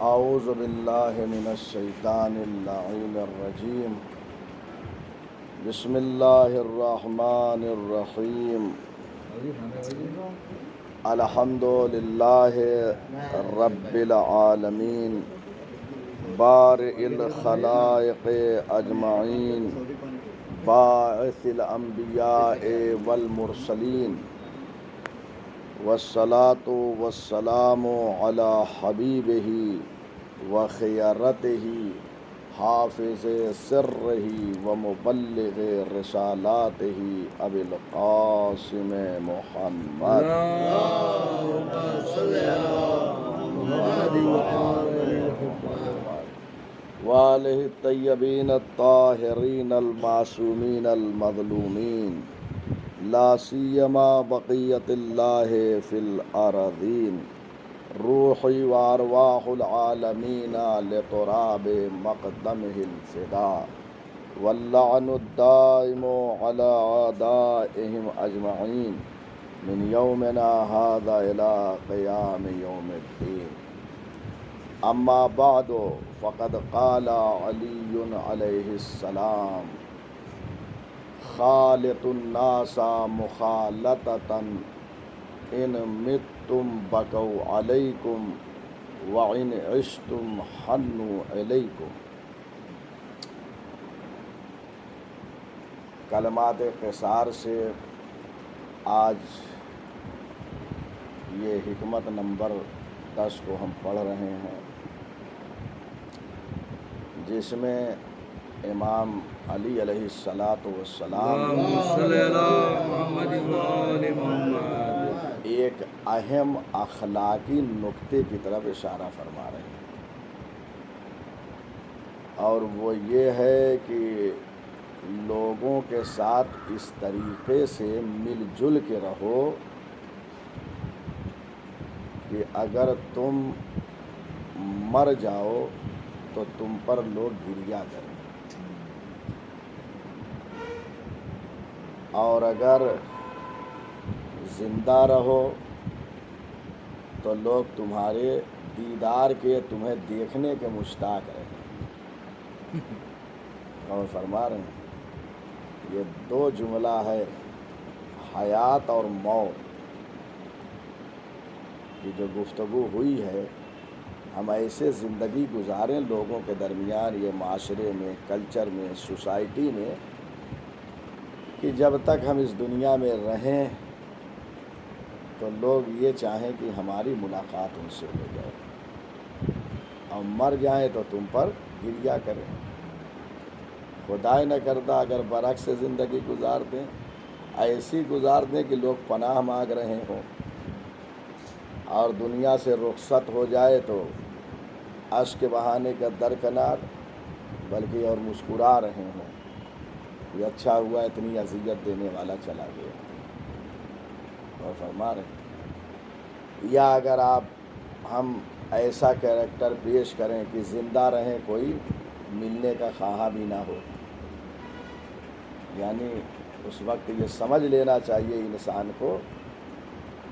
اعوذ باللہ من الشیطان اللعین الرجیم بسم اللہ الرحمن الرحیم الحمد للہ رب العالمین بارئ الخلائق اجمعین باعث الانبیاء والمرسلین والصلاة والسلام علی حبیبہ وخیرتہ حافظ سرہ ومبلغ رسالاتہ ابی القاسم محمد وآلہ الطیبین الطاہرین المعصومین المظلومین لا سیما بقیت اللہ فی الارضین روحی وارواح العالمین لتراب مقدمہ الفداء واللعن الدائم علی اعدائہم اجمعین من یومنا هذا الى قیام یوم الدین اما بعد فقد قال علی علیہ السلام خالط الناس مخالطتا ان متم بکوا علیکم وان عشتم حنوا علیکم۔ کلمات قصار سے آج یہ حکمت نمبر 10 کو ہم پڑھ رہے ہیں، جس میں امام علی علیہ السلام ایک اہم اخلاقی نقطے کی طرف اشارہ فرما رہے ہیں، اور وہ یہ ہے کہ لوگوں کے ساتھ اس طریقے سے مل جل کے رہو کہ اگر تم مر جاؤ تو تم پر لوگ گریہ کریں، اور اگر زندہ رہو تو لوگ تمہارے دیدار کے، تمہیں دیکھنے کے مشتاق رہیں۔ اور فرما رہے ہیں یہ دو جملہ ہے، حیات اور موت کی جو گفتگو ہوئی ہے، ہم ایسے زندگی گزاریں لوگوں کے درمیان، یہ معاشرے میں، کلچر میں، سوسائٹی میں، کہ جب تک ہم اس دنیا میں رہیں تو لوگ یہ چاہیں کہ ہماری ملاقات ان سے ہو جائے، اور مر جائیں تو تم پر گریہ کریں۔ خدائے نہ کردہ اگر برعکس زندگی گزار دیں، ایسی گزار دیں کہ لوگ پناہ مانگ رہے ہوں، اور دنیا سے رخصت ہو جائے تو اشک بہانے کا درکنار، بلکہ اور مسکرا رہے ہوں، یہ اچھا ہوا اتنی اذیت دینے والا چلا گیا۔ اور فرما رہے ہیں یا اگر ہم ایسا کیریکٹر پیش کریں کہ زندہ رہیں، کوئی ملنے کا خواہاں بھی نہ ہو، یعنی اس وقت یہ سمجھ لینا چاہیے انسان کو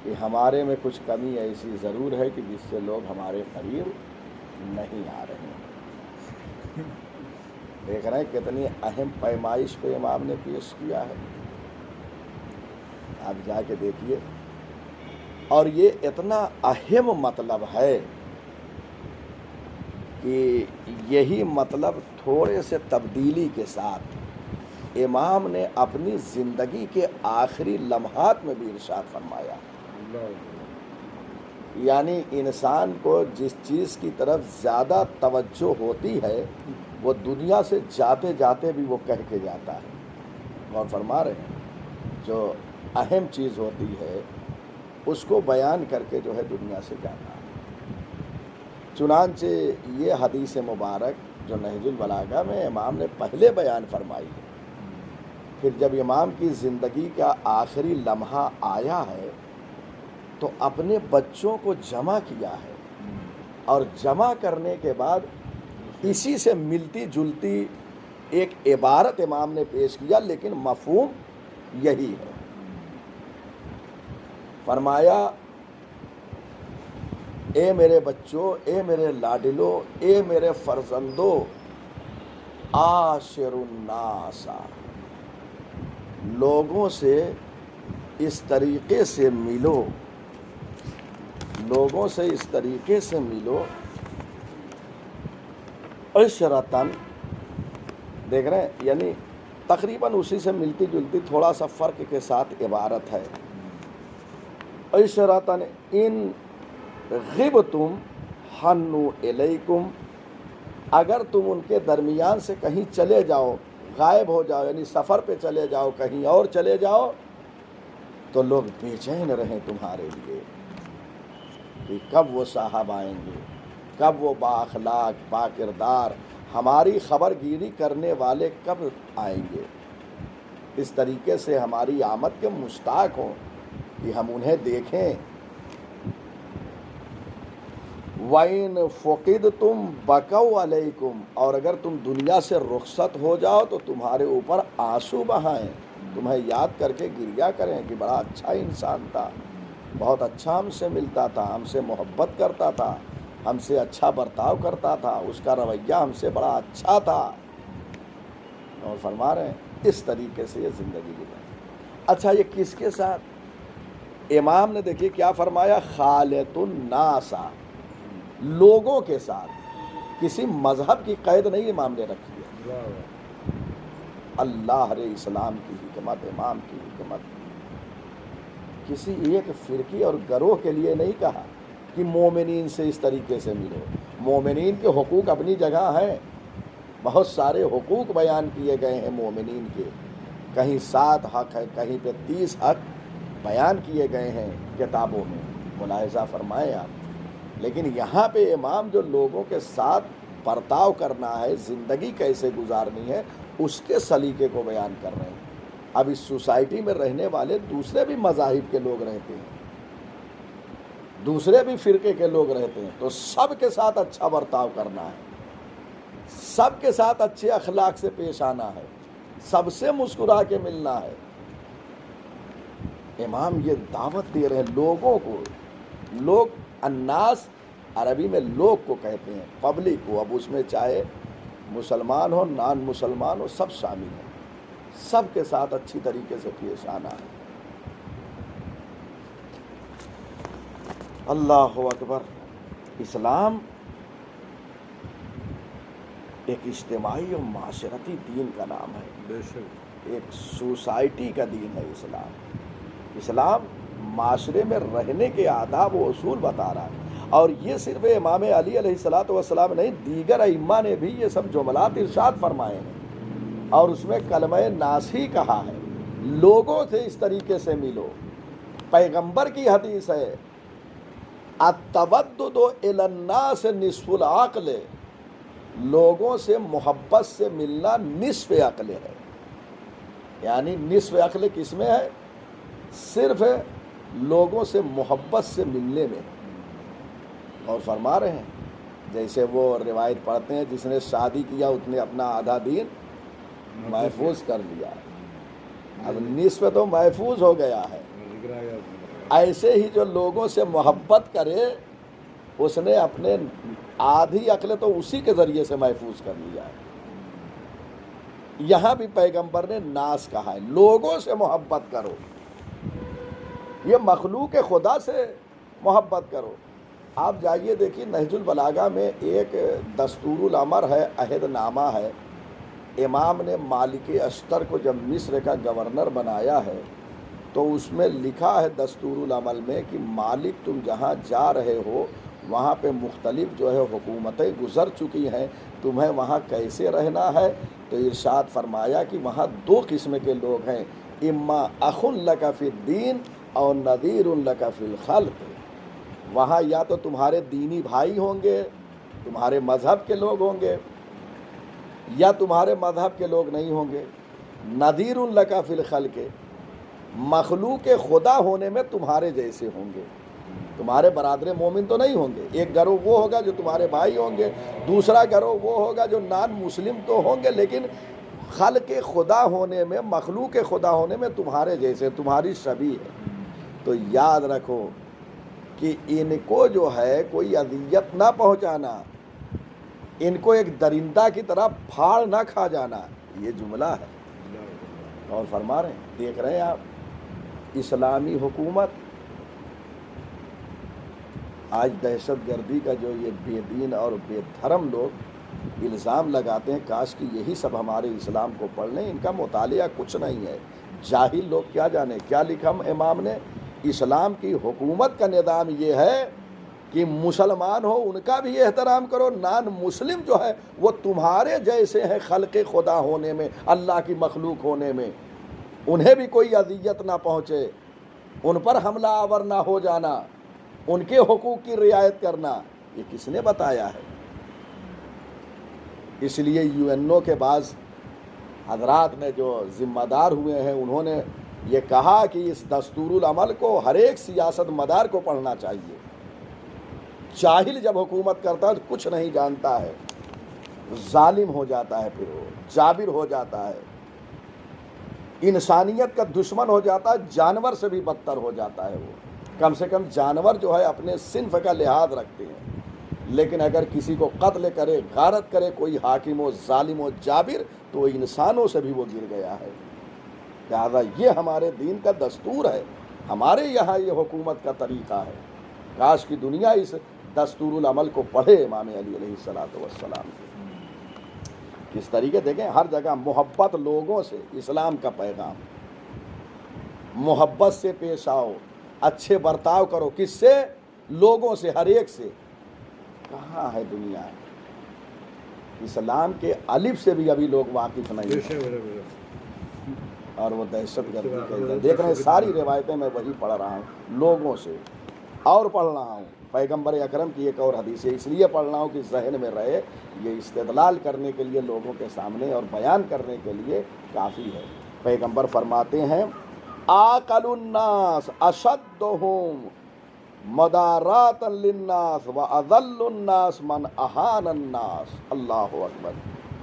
کہ ہمارے میں کچھ کمی ایسی ضرور ہے کہ جس سے لوگ ہمارے قریب نہیں آ رہے ہیں۔ دیکھ رہے ہیں کتنی اہم پیمائش کو امام نے پیش کیا ہے، آپ جا کے دیکھیے، اور یہ اتنا اہم مطلب ہے کہ یہی مطلب تھوڑے سے تبدیلی کے ساتھ امام نے اپنی زندگی کے آخری لمحات میں بھی ارشاد فرمایا، یعنی انسان کو جس چیز کی طرف زیادہ توجہ ہوتی ہے وہ دنیا سے جاتے جاتے بھی وہ کہہ کے جاتا ہے، اور فرما رہے ہیں جو اہم چیز ہوتی ہے اس کو بیان کر کے جو ہے دنیا سے جاتا ہے۔ چنانچہ یہ حدیث مبارک جو نہج البلاغہ میں امام نے پہلے بیان فرمائی ہے، پھر جب امام کی زندگی کا آخری لمحہ آیا ہے تو اپنے بچوں کو جمع کیا ہے، اور جمع کرنے کے بعد اسی سے ملتی جلتی ایک عبارت امام نے پیش کیا، لیکن مفہوم یہی ہے۔ فرمایا اے میرے بچوں، اے میرے لاڈلو، اے میرے فرزندو، عاشر الناس، لوگوں سے اس طریقے سے ملو، لوگوں سے اس طریقے سے ملو، عشرتاً، دیکھ رہے ہیں، یعنی تقریباً اسی سے ملتی جلتی تھوڑا سا فرق کے ساتھ عبارت ہے. عشرتاً ان غبتم حنوا الیکم، اگر تم ان کے درمیان سے کہیں چلے جاؤ، غائب ہو جاؤ، یعنی سفر پہ چلے جاؤ، کہیں اور چلے جاؤ، تو لوگ بے چین رہیں تمہارے لیے کہ کب وہ صاحب آئیں گے، کب وہ با اخلاق با کردار ہماری خبر گیری کرنے والے کب آئیں گے. اس طریقے سے ہماری آمد کے مشتاق ہوں کہ ہم انہیں دیکھیں. وَإِن فُقِدْتُمْ بَكَوْا عَلَيْكُمْ، اور اگر تم دنیا سے رخصت ہو جاؤ تو تمہارے اوپر آنسو بہائیں، تمہیں یاد کر کے گریہ کریں کہ بڑا اچھا انسان تھا، بہت اچھا ہم سے ملتا تھا، ہم سے محبت کرتا تھا، ہم سے اچھا برتاؤ کرتا تھا، اس کا رویہ ہم سے بڑا اچھا تھا. اور فرما رہے ہیں اس طریقے سے یہ زندگی گزاریں. اچھا یہ کس کے ساتھ؟ امام نے دیکھیے کیا فرمایا، خالط الناس، لوگوں کے ساتھ. کسی مذہب کی قید نہیں امام نے رکھی ہے. اللہ رے اسلام کی حکمت، امام کی حکمت. کسی ایک فرقے اور گروہ کے لیے نہیں کہا کہ مومنین سے اس طریقے سے ملو. مومنین کے حقوق اپنی جگہ ہیں، بہت سارے حقوق بیان کیے گئے ہیں مومنین کے، کہیں 7 حق ہے، کہیں پہ 30 حق بیان کیے گئے ہیں کتابوں میں، ملاحظہ فرمائیں آپ. لیکن یہاں پہ امام جو لوگوں کے ساتھ برتاؤ کرنا ہے، زندگی کیسے گزارنی ہے، اس کے سلیقے کو بیان کر رہے ہیں. اب اس سوسائٹی میں رہنے والے دوسرے بھی مذاہب کے لوگ رہتے ہیں، دوسرے بھی فرقے کے لوگ رہتے ہیں، تو سب کے ساتھ اچھا برتاؤ کرنا ہے، سب کے ساتھ اچھے اخلاق سے پیش آنا ہے، سب سے مسکرا کے ملنا ہے. امام یہ دعوت دے رہے ہیں لوگوں کو. لوگ، الناس عربی میں لوگ کو کہتے ہیں، پبلک کو. اب اس میں چاہے مسلمان ہو، نان مسلمان ہو، سب شامل ہیں. سب کے ساتھ اچھی طریقے سے پیش آنا ہے. اللہ اکبر. اسلام ایک اجتماعی اور معاشرتی دین کا نام ہے. بے شک ایک سوسائٹی کا دین ہے اسلام. اسلام معاشرے میں رہنے کے آداب و اصول بتا رہا ہے. اور یہ صرف امام علی علیہ الصلوۃ والسلام نہیں، دیگر ائمہ نے بھی یہ سب جملات ارشاد فرمائے ہیں. اور اس میں کلمہ ناس ہی کہا ہے، لوگوں سے اس طریقے سے ملو. پیغمبر کی حدیث ہے، التودد الی الناس نصف العقل، لوگوں سے محبت سے ملنا نصف عقل ہے. یعنی نصف عقل کس میں ہے؟ صرف لوگوں سے محبت سے ملنے میں. اور فرما رہے ہیں جیسے وہ روایت پڑھتے ہیں، جس نے شادی کیا اس نے اپنا آدھا دین محفوظ کر لیا، اب نصف تو محفوظ ہو گیا ہے. ایسے ہی جو لوگوں سے محبت کرے اس نے اپنے آدھی عقل تو اسی کے ذریعے سے محفوظ کر لیا ہے. یہاں بھی پیغمبر نے ناس کہا ہے، لوگوں سے محبت کرو. یہ مخلوق خدا سے محبت کرو. آپ جائیے دیکھیے نہج البلاغہ میں ایک دستور العمر ہے، عہد نامہ ہے. امام نے مالک اشتر کو جب مصر کا گورنر بنایا ہے تو اس میں لکھا ہے دستور العمل میں کہ مالک تم جہاں جا رہے ہو وہاں پہ مختلف جو ہے حکومتیں گزر چکی ہیں، تمہیں وہاں کیسے رہنا ہے. تو ارشاد فرمایا کہ وہاں 2 قسم کے لوگ ہیں، اما اخ لک فی الدین اور نذیر لک فی الخلق. وہاں یا تو تمہارے دینی بھائی ہوں گے، تمہارے مذہب کے لوگ ہوں گے، یا تمہارے مذہب کے لوگ نہیں ہوں گے. نذیر لک فی الخلق، مخلوق خدا ہونے میں تمہارے جیسے ہوں گے، تمہارے برادر مومن تو نہیں ہوں گے. ایک گروہ وہ ہوگا جو تمہارے بھائی ہوں گے، دوسرا گروہ وہ ہوگا جو نان مسلم تو ہوں گے لیکن خلق خدا ہونے میں، مخلوق خدا ہونے میں تمہارے جیسے، تمہاری شبیہ ہے. تو یاد رکھو کہ ان کو جو ہے کوئی اذیت نہ پہنچانا، ان کو ایک درندہ کی طرح پھاڑ نہ کھا جانا، یہ جملہ ہے۔ اور فرما رہے ہیں، دیکھ رہے ہیں آپ اسلامی حکومت آج دہشت گردی کا جو یہ بے دین اور بے دھرم لوگ الزام لگاتے ہیں، کاش کہ یہی سب ہمارے اسلام کو پڑھ لیں۔ ان کا مطالعہ کچھ نہیں ہے، جاہل لوگ کیا جانے کیا لکھا امام نے۔ اسلام کی حکومت کا نظام یہ ہے کہ مسلمان ہو ان کا بھی احترام کرو، نان مسلم جو ہے وہ تمہارے جیسے ہیں خلق خدا ہونے میں، اللہ کی مخلوق ہونے میں، انہیں بھی کوئی اذیت نہ پہنچے، ان پر حملہ آور نہ ہو جانا، ان کے حقوق کی رعایت کرنا، یہ کس نے بتایا ہے؟ اس لیے UN کے بعض حضرات نے جو ذمہ دار ہوئے ہیں، انہوں نے یہ کہا کہ اس دستور العمل کو ہر ایک سیاست مدار کو پڑھنا چاہیے۔ جاہل جب حکومت کرتا ہے تو کچھ نہیں جانتا ہے، ظالم ہو جاتا ہے، پھر وہ جابر ہو جاتا ہے، انسانیت کا دشمن ہو جاتا ہے، جانور سے بھی بدتر ہو جاتا ہے۔ وہ کم سے کم جانور جو ہے اپنے صنف کا لحاظ رکھتے ہیں، لیکن اگر کسی کو قتل کرے، غارت کرے کوئی حاکم و ظالم و جابر، تو انسانوں سے بھی وہ گر گیا ہے۔ لہذا یہ ہمارے دین کا دستور ہے، ہمارے یہاں یہ حکومت کا طریقہ ہے۔ کاش کی دنیا اس دستور العمل کو پڑھے امام علی علیہ السلام کو۔ کس طریقے دیکھیں، ہر جگہ محبت لوگوں سے، اسلام کا پیغام، محبت سے پیش آؤ، اچھے برتاؤ کرو، کس سے؟ لوگوں سے، ہر ایک سے۔ کہاں ہے دنیا؟ اسلام کے الف سے بھی ابھی لوگ واقف نہیں ہیں، اور وہ دہشت گردی کے دیکھ رہے ہیں۔ ساری روایتیں میں وہی پڑھ رہا ہوں لوگوں سے، اور پڑھ رہا ہوں پیغمبر اکرم کی ایک اور حدیث ہے، اس لیے پڑھ رہا ہوں کہ ذہن میں رہے، یہ استدلال کرنے کے لیے لوگوں کے سامنے اور بیان کرنے کے لیے کافی ہے۔ پیغمبر فرماتے ہیں، عاقل الناس اشدهم مدارات للناس واذل الناس من اہان الناس۔ اللہ اکبر۔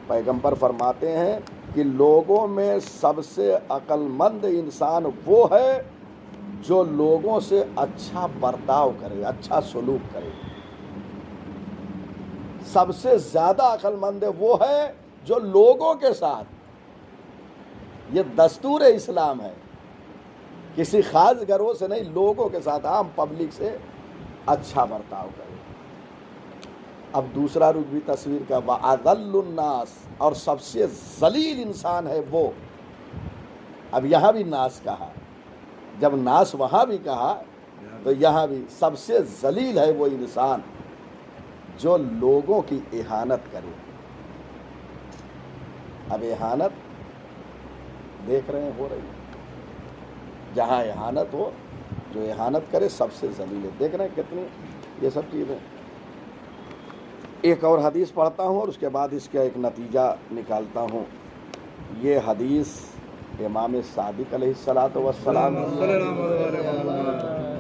پیغمبر فرماتے ہیں کہ لوگوں میں سب سے عقل مند انسان وہ ہے جو لوگوں سے اچھا برتاؤ کرے، اچھا سلوک کرے۔ سب سے زیادہ عقل مند وہ ہے جو لوگوں کے ساتھ، یہ دستور اسلام ہے، کسی خاص گروہ سے نہیں، لوگوں کے ساتھ، عام پبلک سے اچھا برتاؤ کرے۔ اب دوسرا رخ بھی تصویر کا، وَأَذَلُّ النَّاسِ، اور سب سے ذلیل انسان ہے وہ۔ اب یہاں بھی ناس کہا، جب ناس وہاں بھی کہا تو یہاں بھی سب سے ذلیل ہے وہ انسان جو لوگوں کی اہانت کرے۔ اب اہانت دیکھ رہے ہیں ہو رہی ہے، جہاں اہانت ہو، جو اہانت کرے سب سے ذلیل ہے۔ دیکھ رہے ہیں کتنی یہ سب چیزیں۔ ایک اور حدیث پڑھتا ہوں اور اس کے بعد اس کا ایک نتیجہ نکالتا ہوں۔ یہ حدیث امام صادق علیہ السلام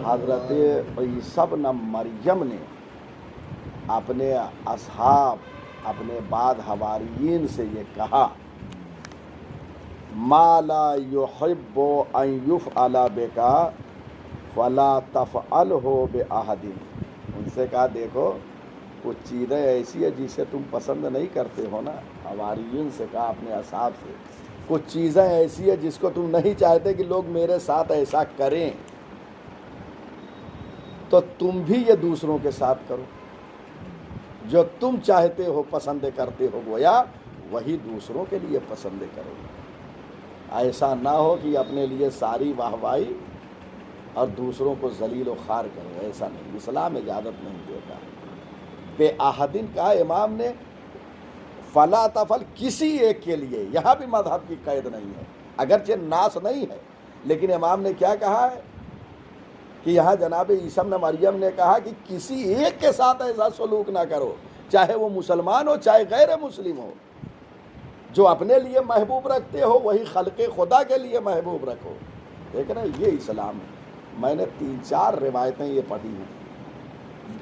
حضرت عیسیٰ ابن مریم نے اپنے اصحاب، اپنے بعد حواریین سے یہ کہا، ما لا يحب ان يفعل بك فلا تفعله باحد۔ ان سے کہا دیکھو کچھ چیزیں ایسی ہیں جسے تم پسند نہیں کرتے ہو نا، حواریین سے کہا اپنے اصحاب سے، کچھ چیزیں ایسی ہیں جس کو تم نہیں چاہتے کہ لوگ میرے ساتھ ایسا کریں، تو تم بھی یہ دوسروں کے ساتھ کرو، جو تم چاہتے ہو، پسند کرتے ہو، گویا وہی دوسروں کے لیے پسند کرو۔ ایسا نہ ہو کہ اپنے لیے ساری واہوائی اور دوسروں کو ذلیل و خوار کرو، ایسا نہیں، اسلام اجازت نہیں دیتا۔ بے احدن کہا امام نے، فلا تفعل، کسی ایک کے لیے، یہاں بھی مذہب کی قید نہیں ہے، اگرچہ ناس نہیں ہے، لیکن امام نے کیا کہا ہے کہ یہاں جناب عیسیٰ ابن مریم نے کہا کہ کسی ایک کے ساتھ ایسا سلوک نہ کرو، چاہے وہ مسلمان ہو چاہے غیر مسلم ہو۔ جو اپنے لیے محبوب رکھتے ہو وہی خلق خدا کے لیے محبوب رکھو۔ دیکھ رہے ہیں، یہ اسلام ہے۔ میں نے 3-4 روایتیں یہ پڑھی ہیں،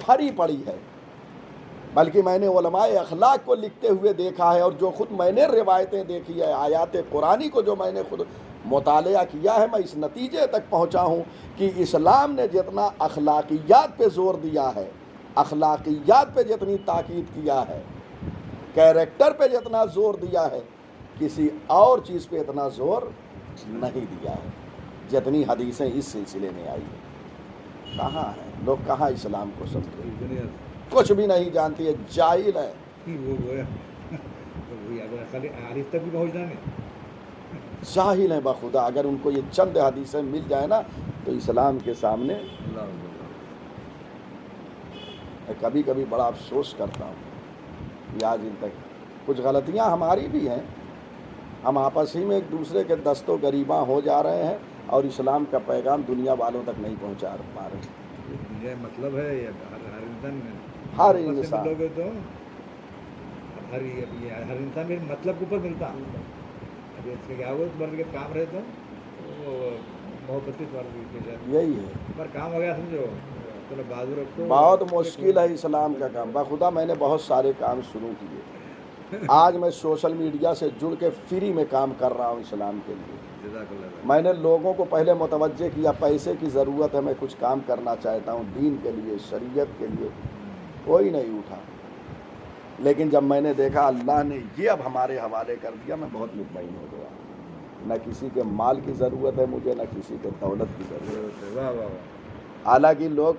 بھری پڑھی ہے، بلکہ میں نے علماء اخلاق کو لکھتے ہوئے دیکھا ہے، اور جو خود میں نے روایتیں دیکھی ہے، آیات قرآنی کو جو میں نے خود مطالعہ کیا ہے، میں اس نتیجے تک پہنچا ہوں کہ اسلام نے جتنا اخلاقیات پہ زور دیا ہے، اخلاقیات پہ جتنی تاکید کیا ہے، کیریکٹر پہ جتنا زور دیا ہے، کسی اور چیز پہ اتنا زور نہیں دیا ہے جتنی حدیثیں اس سلسلے میں آئی ہیں۔ کہاں ہیں لوگ، کہاں اسلام کو سمجھے، کچھ بھی نہیں جانتی ہے، جاہل ہے، جاہل ہیں بخدا۔ اگر ان کو یہ چند حدیثیں مل جائے نا تو اسلام کے سامنے، میں کبھی کبھی بڑا افسوس کرتا ہوں کہ آج ان تک کچھ غلطیاں ہماری بھی ہیں، ہم آپس ہی میں ایک دوسرے کے دست و گریباں ہو جا رہے ہیں اور اسلام کا پیغام دنیا والوں تک نہیں پہنچا پا رہے۔ یہ مطلب ہے یہ ہر انسان ہر انسان میں مطلب کے اوپر ملتا، ابھی اس کے کیا ہوا مرد کے کام رہے تو محبت یہی ہے، پر کام ہو گیا سمجھو، چلو بازو رکھو، بہت مشکل ہے اسلام کا کام۔ بخدا میں نے بہت سارے کام شروع کیے، آج میں سوشل میڈیا سے جڑ کے فری میں کام کر رہا ہوں اسلام کے لیے۔ میں نے لوگوں کو پہلے متوجہ کیا پیسے کی ضرورت ہے، میں کچھ کام کرنا چاہتا ہوں دین کے لیے، شریعت کے لیے، کوئی نہیں اٹھا۔ لیکن جب میں نے دیکھا اللہ نے یہ اب ہمارے حوالے کر دیا، میں بہت مطمئن ہو گیا۔ نہ کسی کے مال کی ضرورت ہے مجھے، نہ کسی کے دولت کی ضرورت ہے۔ واہ واہ۔ حالانکہ لوگ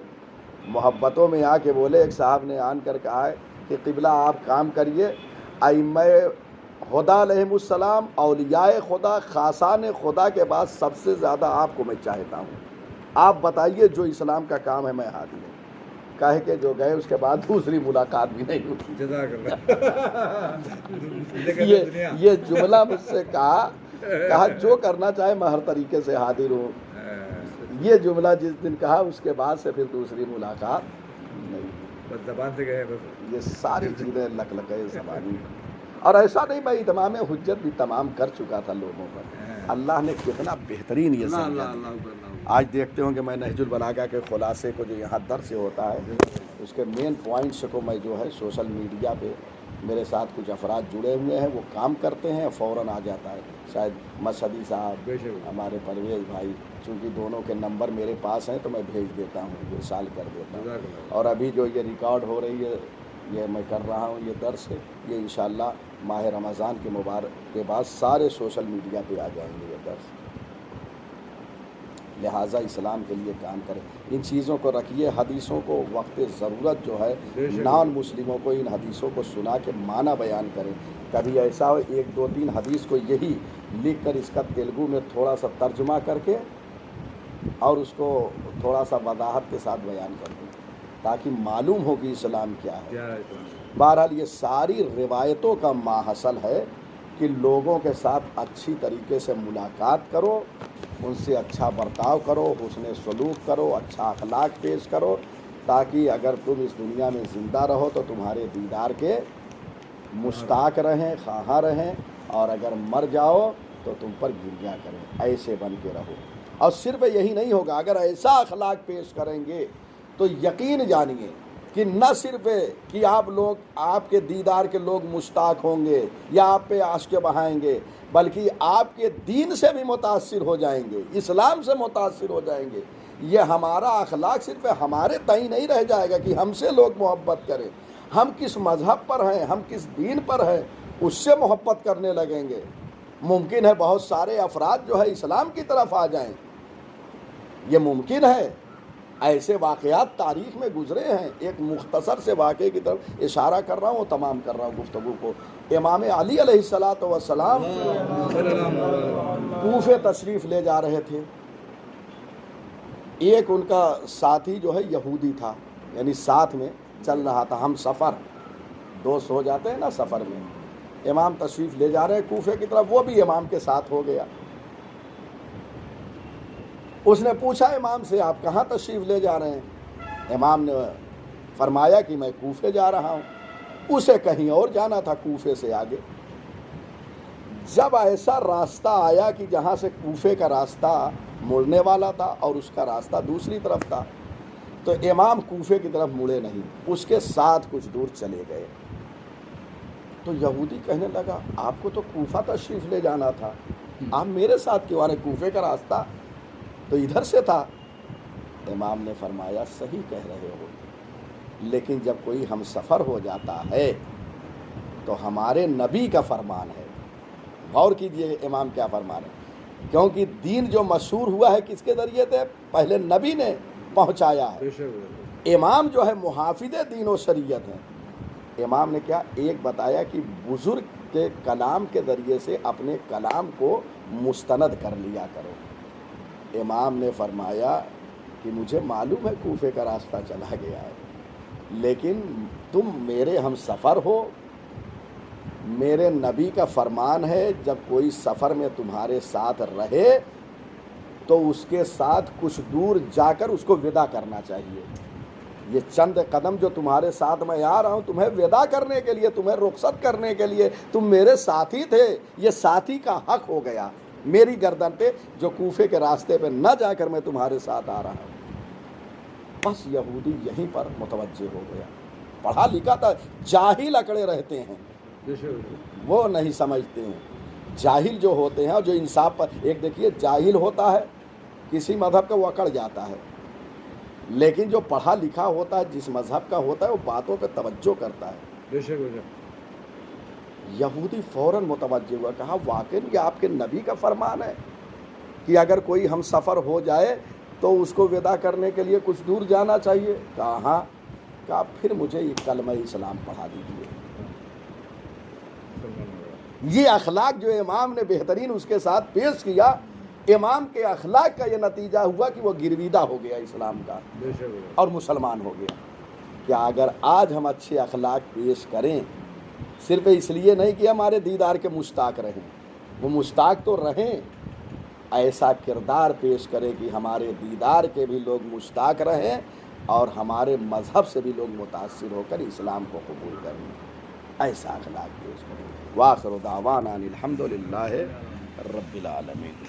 محبتوں میں آ کے بولے، ایک صاحب نے آن کر کہا ہے کہ قبلہ آپ کام کریے، ائمہ خدا علیہم السلام، اولیاء خدا، خاصان خدا کے بعد سب سے زیادہ آپ کو میں چاہتا ہوں، آپ بتائیے جو اسلام کا کام ہے میں حاضر ہوں۔ کہے کہ جو گئے اس کے بعد دوسری ملاقات بھی نہیں ہوئی۔ جزاک اللہ۔ یہ جملہ مجھ سے کہا جو کرنا چاہے میں ہر طریقے سے حاضر ہوں۔ یہ جملہ جس دن کہا اس کے بعد سے پھر دوسری ملاقات نہیں، بس زبان سے گئے بس۔ یہ ساری چیزیں لکلکے زبانی۔ اور ایسا نہیں، میں اتمام حجت بھی تمام کر چکا تھا لوگوں پر۔ اللہ نے کتنا بہترین یہ ذریعہ دیا۔ آج دیکھتے ہوں کہ میں نہج البلاغہ کے خلاصے کو جو یہاں درس ہوتا ہے اس کے مین پوائنٹس کو میں جو ہے سوشل میڈیا پہ میرے ساتھ کچھ افراد جڑے ہوئے ہیں، وہ کام کرتے ہیں، فوراً آ جاتا ہے۔ شاید مسعدی صاحب، ہمارے پرویز بھائی، چونکہ دونوں کے نمبر میرے پاس ہیں تو میں بھیج دیتا ہوں، ارسال کر دیتا ہوں۔ اور ابھی جو یہ ریکارڈ ہو رہی ہے، یہ میں کر رہا ہوں، یہ درس ہے، یہ انشاءاللہ ماہ رمضان کے مبارک کے بعد سارے سوشل میڈیا پہ آ جائیں گے یہ درس۔ لہٰذا اسلام کے لیے کام کریں، ان چیزوں کو رکھیے، حدیثوں کو وقت ضرورت جو ہے نان مسلموں کو ان حدیثوں کو سنا کے معنی بیان کریں۔ کبھی ایسا ہو ایک دو تین حدیث کو یہی لکھ کر اس کا تیلگو میں تھوڑا سا ترجمہ کر کے اور اس کو تھوڑا سا وضاحت کے ساتھ بیان کر دیں تاکہ معلوم ہو کہ اسلام کیا ہے۔ بہرحال یہ ساری روایتوں کا ماحصل ہے کہ لوگوں کے ساتھ اچھی طریقے سے ملاقات کرو، ان سے اچھا برتاؤ کرو، حسن سلوک کرو، اچھا اخلاق پیش کرو، تاکہ اگر تم اس دنیا میں زندہ رہو تو تمہارے دیدار کے مشتاق رہیں، خواہاں رہیں، اور اگر مر جاؤ تو تم پر گریاں کریں۔ ایسے بن کے رہو۔ اور صرف یہی نہیں ہوگا، اگر ایسا اخلاق پیش کریں گے تو یقین جانیے کہ نہ صرف کہ آپ کے دیدار کے لوگ مشتاق ہوں گے یا آپ پہ عشق بہائیں گے، بلکہ آپ کے دین سے بھی متاثر ہو جائیں گے، اسلام سے متاثر ہو جائیں گے۔ یہ ہمارا اخلاق صرف ہمارے تئیں نہیں رہ جائے گا کہ ہم سے لوگ محبت کریں، ہم کس مذہب پر ہیں، ہم کس دین پر ہیں، اس سے محبت کرنے لگیں گے۔ ممکن ہے بہت سارے افراد جو ہے اسلام کی طرف آ جائیں، یہ ممکن ہے۔ ایسے واقعات تاریخ میں گزرے ہیں۔ ایک مختصر سے واقعے کی طرف اشارہ کر رہا ہوں، تمام کر رہا ہوں گفتگو کو۔ امام علی علیہ السلام کوفے تشریف لے جا رہے تھے۔ ایک ان کا ساتھی جو ہے یہودی تھا، یعنی ساتھ میں چل رہا تھا، ہم سفر دوست ہو جاتے ہیں نا سفر میں۔ امام تشریف لے جا رہے ہیں کوفے کی طرف، وہ بھی امام کے ساتھ ہو گیا۔ اس نے پوچھا امام سے آپ کہاں تشریف لے جا رہے ہیں؟ امام نے فرمایا کہ میں کوفے جا رہا ہوں۔ اسے کہیں اور جانا تھا کوفے سے آگے۔ جب ایسا راستہ آیا کہ جہاں سے کوفے کا راستہ مڑنے والا تھا اور اس کا راستہ دوسری طرف تھا، تو امام کوفے کی طرف مڑے نہیں، اس کے ساتھ کچھ دور چلے گئے۔ تو یہودی کہنے لگا آپ کو تو کوفہ تشریف لے جانا تھا، آپ میرے ساتھ کیوں آ رہے؟ کوفے کا راستہ تو ادھر سے تھا۔ امام نے فرمایا صحیح کہہ رہے ہو، لیکن جب کوئی ہم سفر ہو جاتا ہے تو ہمارے نبی کا فرمان ہے۔ غور کیجئے امام کیا فرمان ہے، کیونکہ دین جو مشہور ہوا ہے کس کے ذریعے سے؟ پہلے نبی نے پہنچایا ہے۔ بے شک امام جو ہے محافظ دین و شریعت ہیں۔ امام نے کیا ایک بتایا کہ بزرگ کے کلام کے ذریعے سے اپنے کلام کو مستند کر لیا کرو۔ امام نے فرمایا کہ مجھے معلوم ہے کوفے کا راستہ چلا گیا ہے، لیکن تم میرے ہم سفر ہو، میرے نبی کا فرمان ہے جب کوئی سفر میں تمہارے ساتھ رہے تو اس کے ساتھ کچھ دور جا کر اس کو ودا کرنا چاہیے۔ یہ چند قدم جو تمہارے ساتھ میں آ رہا ہوں تمہیں ودا کرنے کے لیے، تمہیں رخصت کرنے کے لیے، تم میرے ساتھی تھے، یہ ساتھی کا حق ہو گیا میری گردن پہ جو کوفے کے راستے پہ نہ جا کر میں تمہارے ساتھ آ رہا ہوں۔ بس یہودی یہیں پر متوجہ ہو گیا، پڑھا لکھا تھا، جاہل اکڑے رہتے ہیں، بے شک وہ نہیں سمجھتے ہیں۔ جاہل جو ہوتے ہیں اور جو انصاف پر، ایک دیکھیے جاہل ہوتا ہے کسی مذہب کا وہ اکڑ جاتا ہے، لیکن جو پڑھا لکھا ہوتا ہے جس مذہب کا ہوتا ہے وہ باتوں پہ توجہ کرتا ہے۔ بے شک یہودی فوراً متوجہ ہوا، کہا واقعی یہ آپ کے نبی کا فرمان ہے کہ اگر کوئی ہم سفر ہو جائے تو اس کو ودا کرنے کے لیے کچھ دور جانا چاہیے؟ کہا ہاں۔ کہا پھر مجھے یہ کلمہ اسلام پڑھا دیجیے۔ یہ اخلاق جو امام نے بہترین اس کے ساتھ پیش کیا، امام کے اخلاق کا یہ نتیجہ ہوا کہ وہ گرویدہ ہو گیا اسلام کا بے شک اور مسلمان ہو گیا۔ کیا اگر آج ہم اچھے اخلاق پیش کریں، صرف اس لیے نہیں کہ ہمارے دیدار کے مشتاق رہیں، وہ مشتاق تو رہیں، ایسا کردار پیش کرے کہ ہمارے دیدار کے بھی لوگ مشتاق رہیں اور ہمارے مذہب سے بھی لوگ متاثر ہو کر اسلام کو قبول کریں، ایسا اخلاق پیش کریں۔ وآخر دعوانا ان الحمدللہ رب العالمین۔